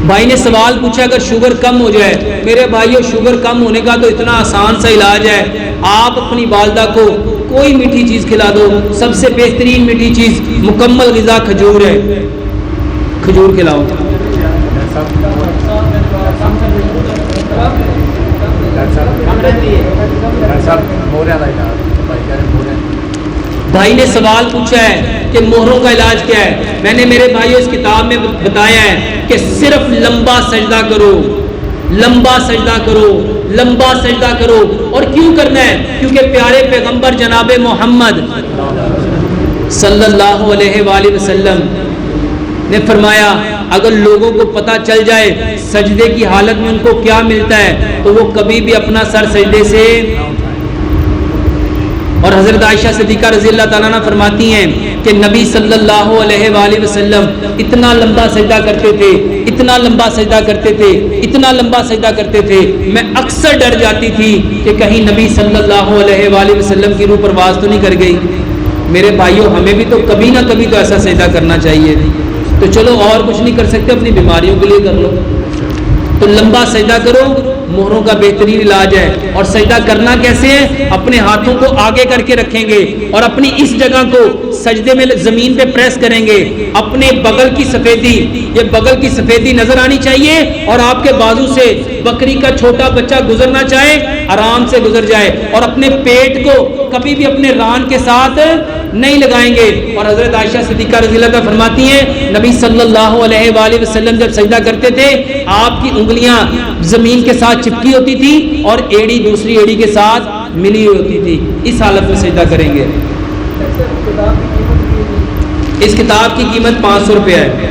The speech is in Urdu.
بھائی نے سوال پوچھا اگر شوگر کم ہو جائے، میرے بھائیو شوگر کم ہونے کا تو اتنا آسان سا علاج ہے، آپ اپنی والدہ کو کوئی میٹھی چیز کھلا دو، سب سے بہترین میٹھی چیز مکمل غذا کھجور ہے، کھجور کھلاؤ۔ بھائی نے سوال پوچھا ہے کہ مہروں کا علاج کیا ہے، میں نے میرے بھائیو اس کتاب میں بتایا ہے کہ صرف لمبا سجدہ کرو، لمبا سجدہ کرو، لمبا سجدہ کرو۔ اور کیوں کرنا ہے؟ کیونکہ پیارے پیغمبر جناب محمد صلی اللہ علیہ وآلہ وسلم نے فرمایا اگر لوگوں کو پتہ چل جائے سجدے کی حالت میں ان کو کیا ملتا ہے تو وہ کبھی بھی اپنا سر سجدے سے۔ اور حضرت عائشہ صدیقہ رضی اللہ تعالیٰ عنہ فرماتی ہیں کہ نبی صلی اللہ علیہ وآلہ وسلم اتنا لمبا سجدہ کرتے تھے، اتنا لمبا سجدہ کرتے تھے، اتنا لمبا سجدہ کرتے تھے، میں اکثر ڈر جاتی تھی کہ کہیں نبی صلی اللہ علیہ وآلہ وسلم کی روح پرواز تو نہیں کر گئی۔ میرے بھائیوں ہمیں بھی تو کبھی نہ کبھی تو ایسا سجدہ کرنا چاہیے۔ تو چلو اور کچھ نہیں کر سکتے اپنی بیماریوں کے لیے کر لو، تو لمبا سجدہ کرو، مہروں کا بہترین علاج ہے۔ اور سجدہ کرنا کیسے ہے؟ اپنے ہاتھوں کو آگے کر کے رکھیں گے اور اپنی اس جگہ کو سجدے میں زمین پہ پریس کریں گے، اپنے بغل کی سفیدی، یہ بغل کی سفیدی نظر آنی چاہیے، اور آپ کے بازو سے بکری کا چھوٹا بچہ گزرنا چاہے آرام سے گزر جائے، اور اپنے پیٹ کو کبھی بھی اپنے ران کے ساتھ نہیں لگائیں گے۔ اور حضرت عائشہ صدیقہ رضی اللہ عنہا فرماتی ہیں نبی صلی اللہ علیہ وآلہ وسلم جب سجدہ کرتے تھے آپ کی انگلیاں زمین کے ساتھ چپکی ہوتی تھی اور ایڑی دوسری ایڑی کے ساتھ ملی ہوتی تھی، اس حالت میں سجدہ کریں گے۔ اس کتاب کی قیمت 500 روپے ہے۔